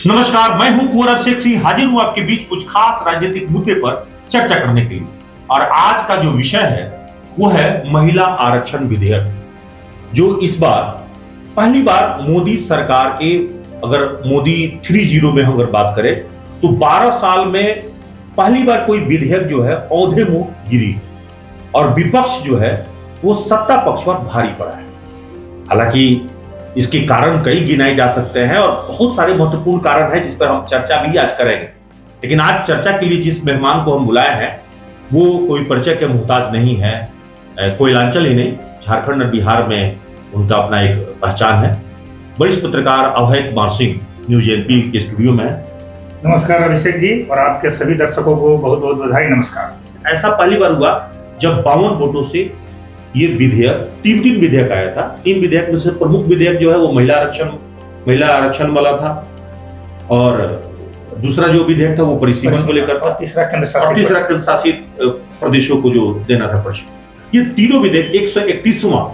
नमस्कार, मैं हूं कुंवर अभिषेक सिंह, हाजिर हूं आपके बीच कुछ खास राजनीतिक मुद्दे पर चर्चा करने के लिए। और आज का जो विषय है वो है महिला आरक्षण विधेयक, जो इस बार पहली बार मोदी सरकार के, अगर मोदी 3.0 में अगर बात करें तो 12 साल में पहली बार कोई विधेयक जो है औंधे मुंह गिरी और विपक्ष जो है वो सत्ता पक्ष पर भारी पड़ा है। हालांकि इसके कारण कई गिनाए जा सकते हैं और बहुत सारे महत्वपूर्ण कारण हैं जिस पर हम चर्चा भी आज करेंगे। लेकिन आज चर्चा के लिए जिस मेहमान को हम बुलाए हैं वो कोई परिचय के मोहताज नहीं है, कोयलांचल ही नहीं, झारखंड और बिहार में उनका अपना एक पहचान है। वरिष्ठ पत्रकार अभय कुमार सिंह न्यूज एनपी के स्टूडियो में है। नमस्कार अभिषेक जी, और आपके सभी दर्शकों को बहुत बहुत बधाई। नमस्कार। ऐसा पहली बार हुआ जब 52 वोटों से ये विधेयक, तीन विधेयक आया था। 3 विधेयक में से प्रमुख विधेयक जो है वो महिला आरक्षण वाला था, और दूसरा जो विधेयक था वो परिसीमन को लेकर था, तीसरा केंद्र शासित प्रदेशों को जो देना था प्रशिक्षण। ये तीनों विधेयक 131वां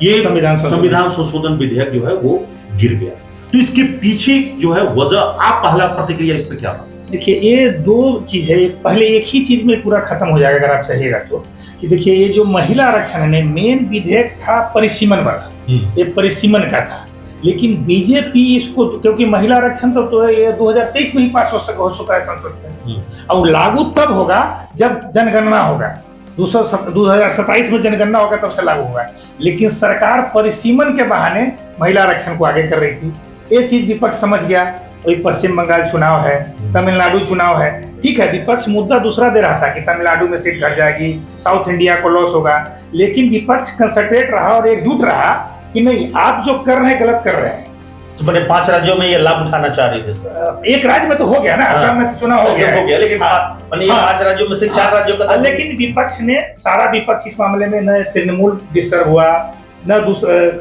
ये संविधान संशोधन विधेयक जो है वो गिर गया। तो इसके पीछे जो है वजह, आप पहला प्रतिक्रिया इस पर क्या था? देखिए, ये दो चीज है। पहले एक ही चीज में पूरा खत्म हो जाएगा अगर आप चाहिएगा तो, कि देखिए ये जो महिला आरक्षण में मेन विधेयक था परिसीमन वाला, ये परिसीमन का था। लेकिन बीजेपी इसको, क्योंकि महिला आरक्षण तो ये 2023 में ही पास हो चुका है संसद से, और लागू तब होगा जब जनगणना होगा, 2027 में जनगणना होगा तब से लागू होगा। लेकिन सरकार परिसीमन के बहाने महिला आरक्षण को आगे कर रही थी। ये चीज विपक्ष समझ गया। वही पश्चिम बंगाल चुनाव है, तमिलनाडु चुनाव है, ठीक है, विपक्ष मुद्दा दूसरा दे रहा था कि तमिलनाडु में सीट घट जाएगी, साउथ इंडिया को लॉस होगा। लेकिन विपक्ष कंसंट्रेट रहा और एकजुट रहा कि नहीं, आप जो कर रहे हैं गलत कर रहे हैं। तो मैंने 5 राज्यों में ये लाभ उठाना चाह रहे थे सर। एक राज्य में तो हो गया ना, असम में तो चुनाव हो गया, लेकिन 5 राज्यों में से 4 राज्यों का। लेकिन विपक्ष ने, सारा विपक्ष इस मामले में न तृणमूल डिस्टर्ब हुआ, न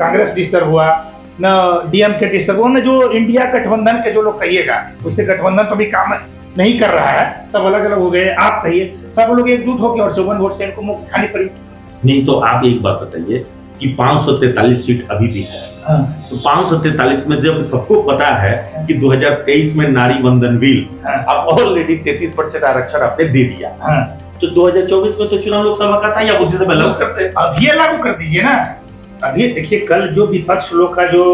कांग्रेस डिस्टर्ब हुआ, न डीएमके डिस्टर्ब हुआ, न जो इंडिया गठबंधन के जो लोग कहिएगा, उससे गठबंधन तो भी काम नहीं कर रहा है। सब अलग अलग हो गए, आप कहिए, सब लोग एकजुट होकर, और 54 वोट से इनको मुंह खानी पड़ी। नहीं तो आप एक बात बताइए कि 543 सीट अभी भी है, तो 543 में जब सबको पता है कि 2023 में नारी वंदन बिल अब ऑलरेडी 33% आरक्षण आपने दे दिया, तो 2024 में तो चुनाव लोकसभा का था, या उसी समय लागू करते? अब ये लागू कर दीजिए ना। अभी देखिए, कल जो विपक्ष लोग का, जो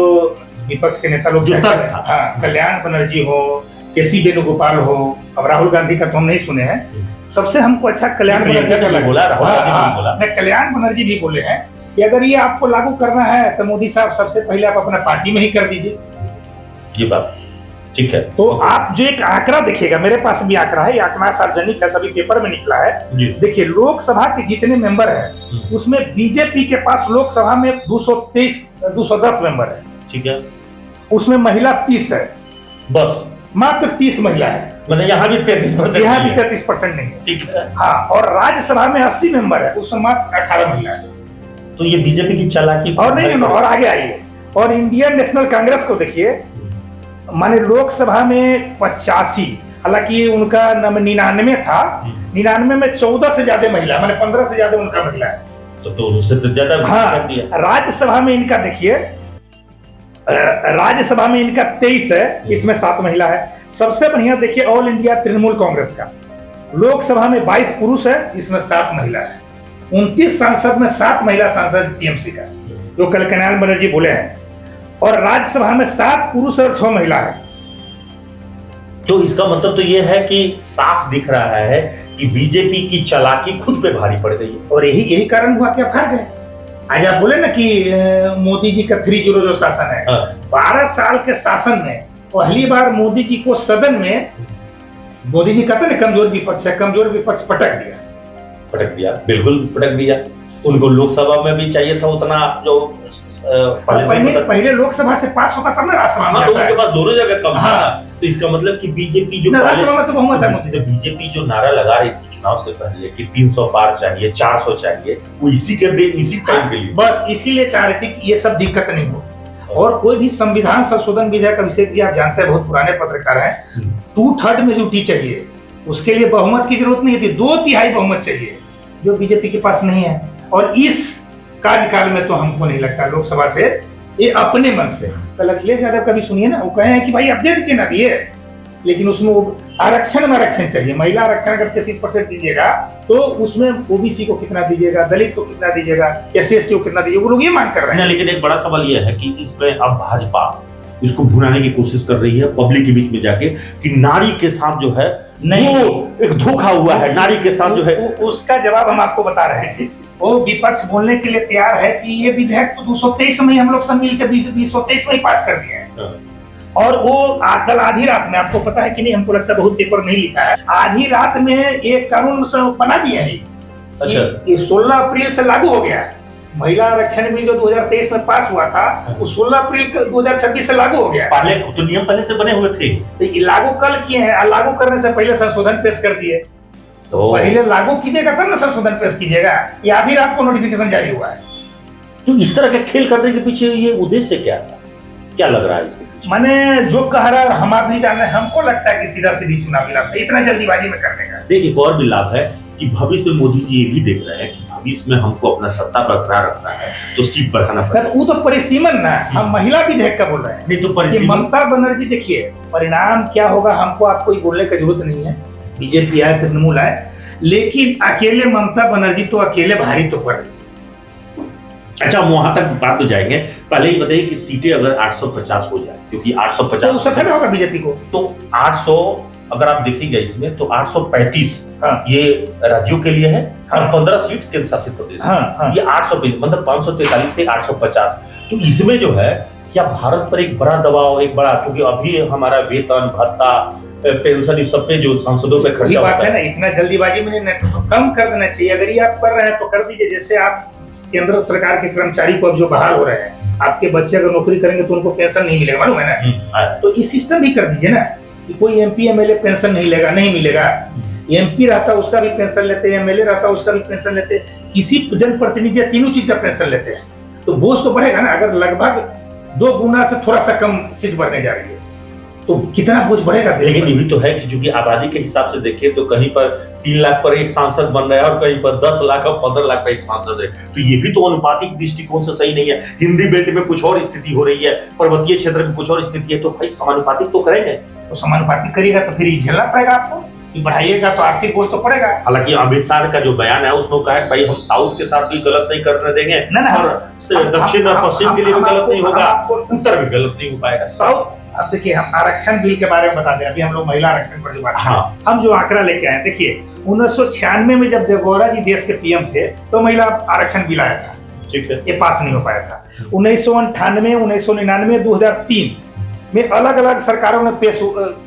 विपक्ष के नेता लोग, कल्याण बनर्जी हो, केसी वेणुगोपाल हो, अब राहुल गांधी का तो हम नहीं सुने हैं। सबसे हमको अच्छा कल्याण बनर्जी का बोला, कल्याण बनर्जी भी बोले हैं कि अगर ये आपको लागू करना है तो मोदी साहब सबसे पहले आप अपना पार्टी में ही कर दीजिए। ये बात ठीक है। तो आप जो एक आंकड़ा देखिएगा, मेरे पास भी आंकड़ा है, ये आंकड़ा सार्वजनिक है, सभी पेपर में निकला है। देखिए, लोकसभा के जितने मेंबर हैं उसमें बीजेपी के पास लोकसभा में 210 मेंबर है, ठीक है। उसमें महिला 30 है, बस मात्र 30 महिला है। मतलब यहाँ भी 33%, यहाँ भी 33% नहीं है, ठीक है। हाँ, और राज्यसभा में 80 मेंबर है, उसमें मात्र 18 महिला है। तो ये बीजेपी की चालाकी। और नहीं, और आगे आइए, और इंडियन नेशनल कांग्रेस को देखिए, माने लोकसभा में 85, हालांकि उनका 99 था, 99 में 14 से ज्यादा महिला, माने 15 से ज्यादा उनका महिला है, तो उससे तो ज्यादा। हाँ, राज्यसभा में इनका देखिए, राज्यसभा में इनका 23 है, इसमें 7 महिला है। सबसे बढ़िया देखिए ऑल इंडिया तृणमूल कांग्रेस का, लोकसभा में 22 पुरुष है, इसमें 7 महिला है। 29 सांसद में 7 महिला सांसद टीएमसी का, जो कल कल्याण बनर्जी बोले हैं, और राज्यसभा में 7 पुरुष और 6 महिला है। तो इसका मतलब तो यह है कि साफ दिख रहा है कि बीजेपी की चालाकी खुद पे भारी पड़ गई है, और यही कारण हुआ, क्या फर्क है। आज आप बोले ना कि मोदी जी का 3.0 जो शासन है, 12 साल के शासन में पहली बार मोदी जी को सदन में, मोदी जी कहते ना कमजोर विपक्ष है, कमजोर विपक्ष पटक दिया, बिल्कुल पटक दिया। उनको लोकसभा में भी चाहिए था उतना जो पहले लोकसभा से पास होता तब ना राज्यसभा में, तो उनके पास दोनों जगह कम था। तो इसका मतलब कि बीजेपी जो राज्यसभा में तो बहुमत है, तो बीजेपी जो नारा लगा रही थी चुनाव से पहले कि 300 पार चाहिए, 400 चाहिए, वो इसी टाइम के लिए, बस इसीलिए चाह रही थी कि ये सब दिक्कत नहीं हो। और कोई भी संविधान संशोधन विधेयक, अभिषेक जी आप जानते हैं, बहुत पुराने पत्रकार हैं, 2/3 मेजॉरिटी चाहिए, उसके लिए बहुमत की जरूरत नहीं थी, 2/3 बहुमत चाहिए, जो बीजेपी के पास नहीं है। और इस कार्यकाल में तो हमको नहीं लगता लोकसभा से ये अपने मन से। कल अखिलेश यादव का भी सुनिए ना, वो कहे हैं कि भाई आप दे दीजिए ना ये, लेकिन उसमें वो आरक्षण में आरक्षण चाहिए। महिला आरक्षण अगर 33% दीजिएगा तो उसमें ओबीसी को कितना दीजिएगा, दलित को कितना दीजिएगा, SC/ST को कितना दीजिएगा, वो लोग ये मांग कर रहे हैं। लेकिन एक बड़ा सवाल यह है कि इसमें अब भाजपा इसको भुनाने की कोशिश कर रही है पब्लिक के बीच में जाके कि नारी के साथ जो है नहीं, वो एक धोखा हुआ है, नारी के साथ जो है। उसका जवाब हम आपको बता रहे हैं। वो विपक्ष बोलने के लिए तैयार है कि ये विधेयक तो 223 में हम लोग सब मिलकर 223 में ही पास कर दिए हैं। और वो कल आधी रात में, आपको पता है कि नहीं, हमको लगता है बहुत पेपर नहीं लिखा है, आधी रात में एक कानून बना दिया है। अच्छा, ये 16 अप्रैल से लागू हो गया है। महिला आरक्षण बिल जो 2023 में पास हुआ था वो 16 अप्रैल 2026 से लागू हो गया। पहले तो नियम पहले से बने हुए थे, तो ये लागू कल किए हैं, लागू करने से पहले संशोधन पेश कर दिए। तो पहले लागू कीजिएगा तब ना संशोधन पेश कीजिएगा। ये आधी रात को नोटिफिकेशन जारी हुआ है। तो इस तरह के खेल करने के पीछे ये उद्देश्य क्या था, क्या लग रहा है इसके पीछे? मैंने जो कह रहा है हम आप भी जान रहे हैं, हमको लगता है कि सीधा सीधी चुनावी लाभ था, इतना जल्दीबाजी में करने का। देखिए, एक और भी लाभ है कि भविष्य में मोदी जी ये भी देख रहे हैं कि भविष्य में हमको अपना सत्ता बरकरार रखना है तो सीट बढ़ाना पड़ेगा। वो तो परिसीमन ना, हम महिला विधेयक का बोल रहे हैं। नहीं तो परिसीमन, ममता बनर्जी, देखिए परिणाम क्या होगा हमको आपको बोलने की जरूरत नहीं है। बीजेपी आए, तृणमूल आए, लेकिन अकेले ममता बनर्जी तो अकेले भारी तो पड़ रही है। अच्छा, वहां तक बात तो जाएंगे, पहले ही बताइए कि सीटें अगर 850 हो जाए, क्योंकि 850 तो सफल होगा बीजेपी को, तो 800 अगर आप देखेंगे इसमें तो 835 हाँ, ये राज्यों के लिए है और हाँ, 15 सीट केंद्र शासित प्रदेश, हाँ, ये 835 मतलब 543 से 850। तो इसमें जो है क्या भारत पर एक बड़ा दबाव, एक बड़ा, क्योंकि अभी हमारा वेतन भत्ता पेंशन इस सब पे जो सांसदों पे खर्चा बात है ना, इतना जल्दीबाजी में नहीं, तो कम कर देना चाहिए। अगर ये आप कर रहे हैं तो कर दीजिए। जैसे आप केंद्र सरकार के कर्मचारी को अब जो बहाल हो रहे हैं, आपके बच्चे अगर नौकरी करेंगे तो उनको पेंशन नहीं मिलेगा, मालूम है ना। तो इस सिस्टम भी कर दीजिए ना कि कोई MP MLA पेंशन नहीं मिलेगा। MP रहता उसका भी पेंशन लेते हैं, MLA रहता उसका भी पेंशन लेते हैं, किसी जनप्रतिनिधि तीनों चीज का पेंशन लेते हैं। तो बोझ तो बढ़ेगा ना। अगर लगभग 2 गुना से थोड़ा सा कम सीट बढ़ने जा रही है तो कितना बोझ बढ़ेगा। लेकिन ये भी तो है कि चूंकि आबादी के हिसाब से देखें तो कहीं पर 3 लाख पर एक सांसद बन रहा है और कहीं पर 10 लाख और 15 लाख पर एक सांसद है, तो ये भी तो अनुपातिक दृष्टिकोण से सही नहीं है। हिंदी बेल्ट में कुछ और स्थिति हो रही है, पर्वतीय क्षेत्र में कुछ और स्थिति है, तो भाई समानुपातिक तो करेंगे। तो समानुपातिक करेगा तो फिर झेलना पड़ेगा आपको कि बढ़ाइएगा तो आर्थिक बोझ तो पड़ेगा। हालांकि अमित शाह का जो बयान है उसमें कहा है भाई हम साउथ के साथ भी गलत नहीं करने देंगे और दक्षिण और पश्चिम के लिए भी गलत नहीं होगा, उत्तर भी गलत नहीं हो पाएगा। साउथ, अब देखिए हम आरक्षण बिल के बारे में बता दें, अभी हम लोग महिला आरक्षण पर जो बात हाँ, हम जो आंकड़ा लेके आए, देखिए 1996 में जब देवगौड़ा जी देश के PM थे तो महिला आरक्षण बिल आया था, ठीक है, ये पास नहीं हो पाया था। 1998, 1999, 2003 में अलग अलग सरकारों ने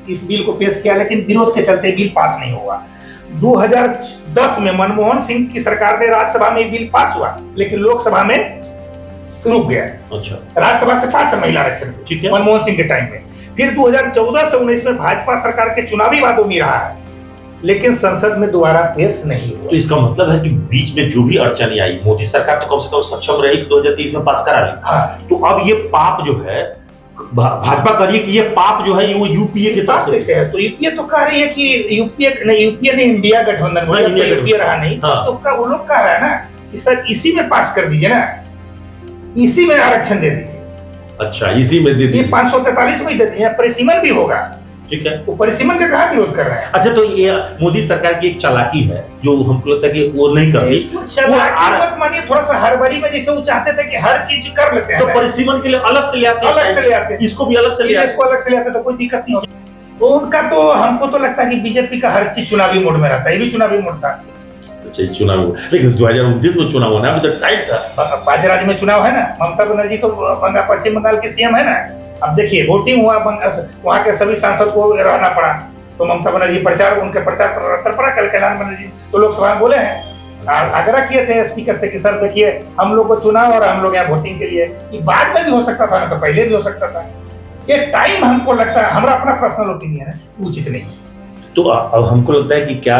इस बिल को पेश किया, लेकिन विरोध के चलते बिल पास नहीं हुआ। 2010 में मनमोहन सिंह की सरकार में राज्यसभा में बिल पास हुआ, लेकिन लोकसभा में रुक गया। अच्छा, राज्यसभा से पास है महिला आरक्षण, ठीक है, मनमोहन सिंह के टाइम में। फिर 2014 से 19 में भाजपा सरकार के चुनावी वादों में रहा है, लेकिन संसद में दोबारा पेश नहीं हुआ। तो इसका मतलब है कि बीच में जो भी अड़चन आई, मोदी सरकार तो कम से कम सक्षम रही कि 2023 में पास करा ली। हाँ, तो अब ये पाप जो है भाजपा करिए कि ये पाप जो है वो यूपीए की तरफ से है। तो यूपीए तो कह रही है कि यूपीए ने इंडिया गठबंधन में यूपीए रहा नहीं, तो वो लोग कह रहा है ना कि सर इसी में पास कर दीजिए ना, इसी में आरक्षण दे दीजिए। अच्छा, इसी में दे दीजिए, 543 में दे दीजिए, परिसीमन भी होगा, ठीक है। वो परिसीमन का कहाँ विरोध कर रहे हैं? अच्छा, तो ये मोदी सरकार की एक चालाकी है जो हमको लगता है कि वो नहीं कर रही। मत मानिए, थोड़ा सा हड़बड़ी में जैसे वो चाहते थे कि हर चीज कर लेते हैं, तो परिसीमन के लिए अलग से ले आते हैं, इसको भी अलग से ले आते हैं, इसको अलग से ले आते तो कोई दिक्कत नहीं होती। तो उनका तो हमको तो लगता है कि बीजेपी का हर चीज चुनावी मोड में रहता है, ये भी चुनावी मोड था। अच्छा, चुनाव, लेकिन 2029 में चुनाव होना अभी तो टाइट था। 5 राज्य में चुनाव है ना, ममता बनर्जी तो पश्चिम बंगाल के CM है ना। अब देखिए वोटिंग हुआ, वहाँ के सभी सांसद को रहना पड़ा, तो ममता बनर्जी उनके प्रचार पर असर पड़ा। कल कैलाश बनर्जी तो लोकसभा में बोले हैं, आग्रह किए थे स्पीकर से कि सर देखिए हम लोग को चुनाव और हम लोग यहाँ वोटिंग के लिए, ये बाद में भी हो सकता था ना, तो पहले भी हो सकता था। ये टाइम हमको लगता है, हमारा अपना पर्सनल ओपिनियन है, उचित नहीं है। तो अब हमको लगता है कि क्या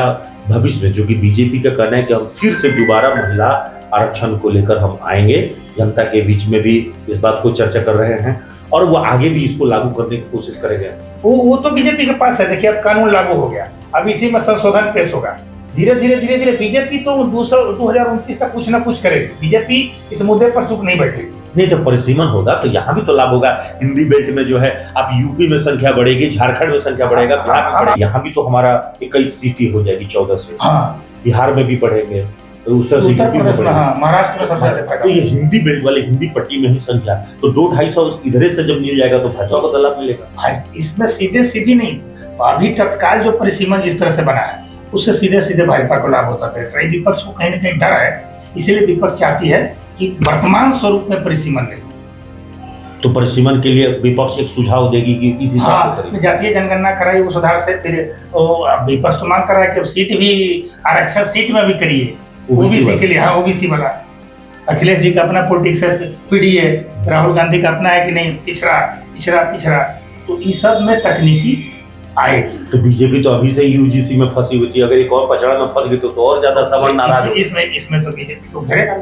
भविष्य में, जो कि बीजेपी का कहना है कि हम फिर से दोबारा महिला आरक्षण को लेकर हम आएंगे, जनता के बीच में भी इस बात को चर्चा कर रहे हैं और वो आगे भी इसको लागू करने की कोशिश करेंगे। वो तो बीजेपी के पास है। देखिए अब कानून लागू हो गया, अब इसी में संशोधन पेश होगा। धीरे धीरे बीजेपी तो 2029 तक कुछ ना कुछ करेगी। बीजेपी इस मुद्दे पर चुप नहीं बैठेगी। नहीं तो परिसीमन होगा तो यहाँ भी तो लाभ होगा। हिंदी बेल्ट में जो है आप यूपी में संख्या बढ़ेगी, झारखंड में संख्या बढ़ेगा, बिहार में बढ़ेगा, यहाँ भी तो हमारा 21 सीटें हो जाएगी 14 से। हाँ, बिहार में भी बढ़ेंगे, तो उत्तर प्रदेश में, हाँ, महाराष्ट्र में सबसे ज्यादा फायदा। तो ये हिंदी बेल्ट वाले हिंदी पट्टी में ही संख्या, तो 200-250 इधर से जब मिल जाएगा तो भाजपा को तो लाभ मिलेगा। इसमें सीधी नहीं, अभी तत्काल जो परिसीमन जिस तरह से बना है उससे सीधे भाजपा को लाभ होता है। विपक्ष को कहीं ना कहीं डर है, इसीलिए विपक्ष चाहती है कि वर्तमान स्वरूप में परिसीमन नहीं। तो परिसीमन के लिए विपक्ष एक सुझाव देगी कि इस हिसाब से करें। जातीय जनगणना कराई वो सुधार से, फिर विपक्ष तो मांग कर रहा है कि सीट भी आरक्षण सीट में भी करिए ओबीसी के लिए। हाँ, ओबीसी वाला अखिलेश जी का अपना पॉलिटिक्स है, पीढ़ी है, राहुल गांधी का अपना है कि नहीं पिछड़ा, तो इस सब में तकनीकी आएगी। तो बीजेपी तो अभी से यूजीसी में फंसी हुई थी, अगर एक और पचड़ा में फंस गई तो और ज्यादा सवाल नाराज हो। इसमें तो बीजेपी को घेरेगा,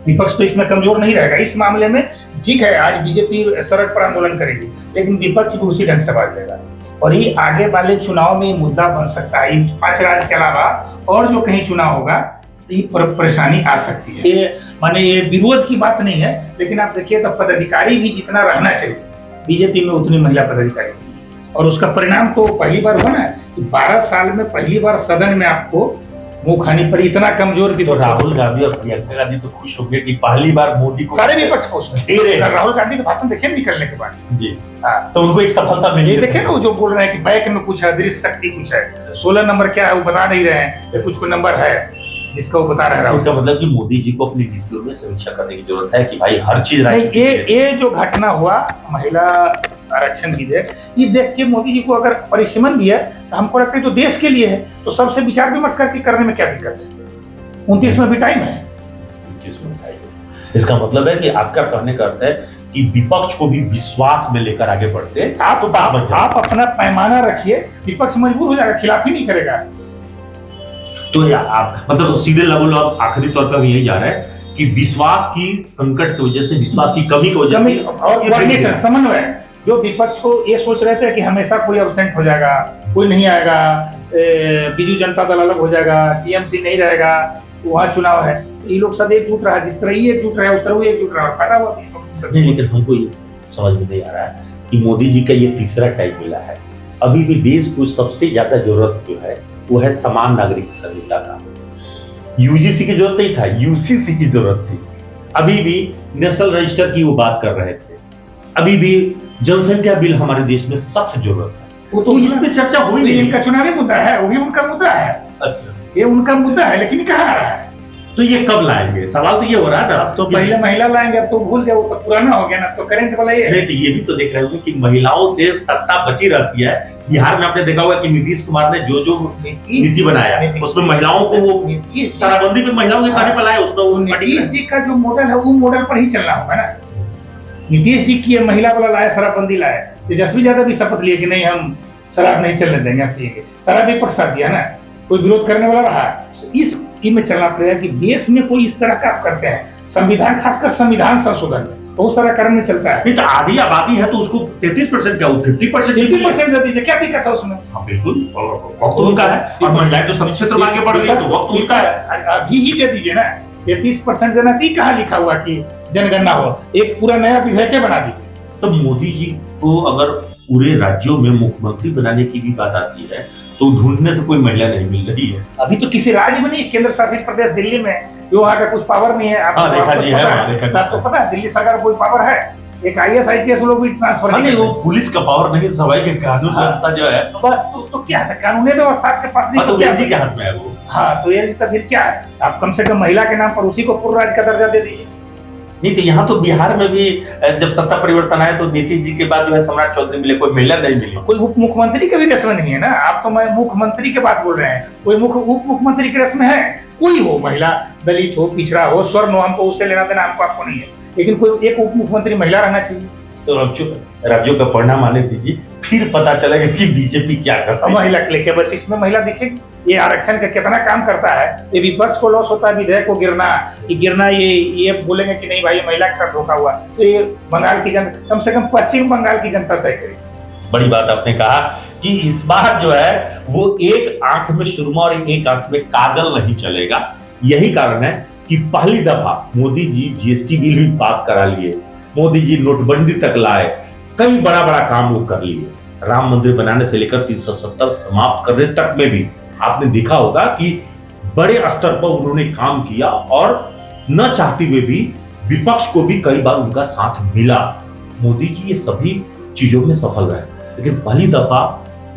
विपक्ष तो इसमें कमजोर नहीं रहेगा इस मामले में। ठीक है, आज बीजेपी सड़क पर आंदोलन करेगी, लेकिन विपक्ष भी उसी ढंग से बात देगा, और ये आगे वाले चुनाव में मुद्दा बन सकता है। 5 राज्य के अलावा और जो कहीं चुनाव होगा ये परेशानी आ सकती है। ये माने ये विरोध की बात नहीं है, लेकिन आप देखिए तो पदाधिकारी भी जितना रहना चाहिए बीजेपी में उतनी महिला पदाधिकारी नहीं है, और उसका परिणाम तो पहली बार हुआ ना कि 12 साल में पहली बार सदन में आपको मुंह खानी पर इतना कमजोर भी। तो राहुल गांधी और प्रियंका गांधी तो खुश होंगे कि पहली बार मोदी को, सारे विपक्ष खुश हैं। राहुल गांधी के भाषण देखिए निकलने के बाद जी, तो उनको एक सफलता मिली। ये देखे ना, वो जो बोल रहे हैं कि बैक में कुछ है, दृश्य शक्ति कुछ है, 16 नंबर क्या है वो बता नहीं रहे हैं, कुछ नंबर है जिसका वो बता रहे हैं। इसका मतलब कि मोदी जी को अपनी नीतियों में समीक्षा करने की जरूरत है कि भाई हर चीज ये जो घटना हुआ महिला आरक्षण विधेयक, ये देख के मोदी जी को अगर परिसीमन भी है तो हमको लगता है जो देश के लिए है तो सबसे विचार विमर्श करके करने में क्या दिक्कत है। 29 में भी टाइम है। इसका मतलब है कि आपका कहने का अर्थ है कि विपक्ष को भी विश्वास में लेकर आगे बढ़ते आप अपना पैमाना रखिए, विपक्ष मजबूर हो जाएगा, खिलाफ ही नहीं करेगा। तो आप मतलब सीधे लेवल आप आखिरी तौर पर यही जा रहा है कि विश्वास की संकट की वजह से, विश्वास की कमी की वजह से और समन्वय, जो विपक्ष को ये सोच रहे थे कि हमेशा कोई एब्सेंट हो जाएगा, कोई नहीं आएगा, बीजू जनता दल अलग हो जाएगा, टीएमसी नहीं रहेगा, वहाँ चुनाव है, ये लोग सब एकजुट रहा, जिस तरह ये एकजुट रहा उस तरह वो एकजुट रहा, फायदा हुआ। लेकिन हमको ये समझ में नहीं आ रहा है कि मोदी जी का ये तीसरा टाइम मिला है। अभी भी देश को सबसे ज्यादा जरूरत जो है वो है समान नागरिक संहिता का। यूजीसी की जरूरत नहीं था, यूसीसी की जरूरत थी। अभी भी नेशनल रजिस्टर की वो बात कर रहे थे, अभी भी जनसंख्या बिल हमारे देश में सख्त जरूरत है। वो तो इस पे चर्चा हुई नहीं। इनका चुनावी मुद्दा है, वो भी उनका मुद्दा है। अच्छा, ये उनका मुद्दा है, लेकिन कहाँ आ रहा है? तो ये कब लाएंगे? सवाल तो ये हो रहा है ना। तो पहले महिला लाएंगे, अब तो भूल गए, वो तो पुराना हो गया ना, तो करंट वाला ये। नहीं तो ये भी तो देख रहे होंगे कि महिलाओं से सत्ता बची रहती है। बिहार में आपने देखा होगा कि नीतीश कुमार ने जो जो नीति बनाया उसमें महिलाओं को वो शराबबंदी पे महिलाओं के कहने पर लाया, उसमें नीतीश जी का जो मॉडल है वो मॉडल पर ही चलना होगा ना। नीतीश जी की महिला वाला लाया, शराबबंदी लाया, तेजस्वी यादव भी शपथ लिए कि नहीं हम शराब नहीं चलने देंगे, आप पिएंगे। सारा विपक्ष साथ दिया ना, कोई विरोध करने वाला रहा। इस में चलना पड़ेगा कि देश में कोई इस तरह का करते हैं। संविधान, खासकर संविधान संशोधन में बहुत सारा कारण में चलता है। तो आधी आबादी है तो उसको 33% क्या 50% दे दीजिए, क्या दिक्कत है उसमें? हाँ बिल्कुल, वक्त उनका है, और महिलाएं तो सभी क्षेत्र में आगे बढ़ रही है, तो वक्त उनका है। अभी ही दे दीजिए ना, 33% देना थी, कहाँ लिखा हुआ कि जनगणना हो, एक पूरा नया विधेयक बना दीजिए। तो मोदी जी को अगर पूरे राज्यों में मुख्यमंत्री बनाने की भी बात आती है तो ढूंढने से कोई महिला नहीं मिल रही है। अभी तो किसी राज्य में नहीं, केंद्र शासित प्रदेश दिल्ली में जो वहाँ का कुछ पावर नहीं है। आपको पता है दिल्ली सरकार कोई पावर है? एक IAS IPS लोग भी ट्रांसफर नहीं, वो पुलिस का पावर नहीं, सवाई के कानून व्यवस्था जो है बस। तो क्या है, कानूनी व्यवस्था आपके पास नहीं, तो जी के हाथ में है वो। हाँ, तो ये फिर क्या है? आप कम से कम महिला के नाम पर उसी को पूर्ण राज्य का दर्जा दे दीजिए। नहीं तो यहाँ तो बिहार में भी जब सत्ता परिवर्तन आया तो नीतीश जी के बाद जो है सम्राट चौधरी मिले, कोई महिला नहीं मिली। कोई उप मुख्यमंत्री के भी रेस में नहीं है ना। आप तो मैं मुख्यमंत्री के बात बोल रहे हैं, कोई उप मुख्यमंत्री के रेस में है? कोई हो, महिला, दलित हो, पिछड़ा हो, स्वर्ण हो, हमको उससे लेना देना हमको आपको नहीं है, लेकिन कोई एक उप मुख्यमंत्री महिला रहना चाहिए। तो राज्यों का परिणाम आने दीजिए, फिर पता चलेगा कि बीजेपी क्या करता है। महिला लेके बस इसमें महिला दिखेगी, ये आरक्षण का कितना काम करता है। ये विपक्ष को लॉस होता है, विधेयक को गिरना, ये बोलेंगे कि नहीं भाई महिला के साथ धोखा हुआ, तो ये बंगाल की जनता, कम से कम पश्चिम बंगाल की जनता तय करेगी। बड़ी बात आपने कहा कि इस बार जो है वो एक आंख में सुरमा और एक आंख में काजल नहीं चलेगा। यही कारण है कि पहली दफा मोदी जी GST बिल भी पास करा लिए, मोदी जी नोटबंदी तक लाए, कई बड़ा बड़ा काम वो कर लिए। राम मंदिर बनाने से लेकर 370 समाप्त करने तक में भी आपने देखा होगा कि बड़े स्तर पर उन्होंने काम किया और न चाहते हुए भी विपक्ष को भी कई बार उनका साथ मिला। मोदी जी ये सभी चीजों में सफल रहे, लेकिन पहली दफा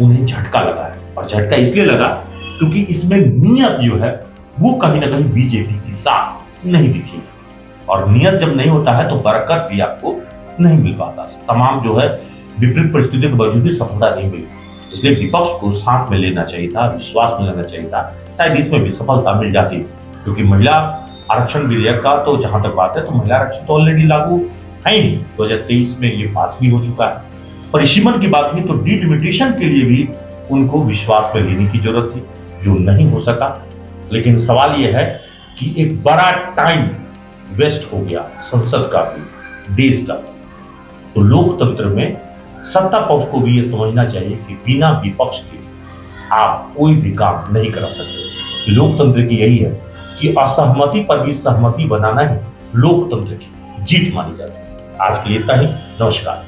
उन्हें झटका लगा है, और झटका इसलिए लगा क्योंकि इसमें नियत जो है वो कहीं ना कहीं बीजेपी की साफ नहीं दिखी, और नियत जब नहीं होता है तो बरकत भी आपको नहीं मिल पाता। तमाम जो है विपरीत परिस्थितियों के बावजूद भी सफलता नहीं मिली, इसलिए विपक्ष को साथ में लेना चाहिए था, विश्वास में लेना चाहिए था, शायद इसमें भी सफलता मिल जाती। क्योंकि महिला आरक्षण विधेयक का तो जहां तक बात है तो महिला आरक्षण तो ऑलरेडी लागू है ही, 2023 में ये पास भी हो चुका है। परिसीमन की बात की तो डिलिमिटेशन के लिए भी उनको विश्वास में लेने की जरूरत थी, जो नहीं हो सका। लेकिन सवाल यह है कि एक बड़ा टाइम वेस्ट हो गया संसद का भी, देश का। तो लोकतंत्र में सत्ता पक्ष को भी यह समझना चाहिए कि बिना विपक्ष के आप कोई भी काम नहीं करा सकते। लोकतंत्र की यही है कि असहमति पर भी सहमति बनाना ही लोकतंत्र की जीत मानी जाती है। आज के लिए इतना ही, नमस्कार।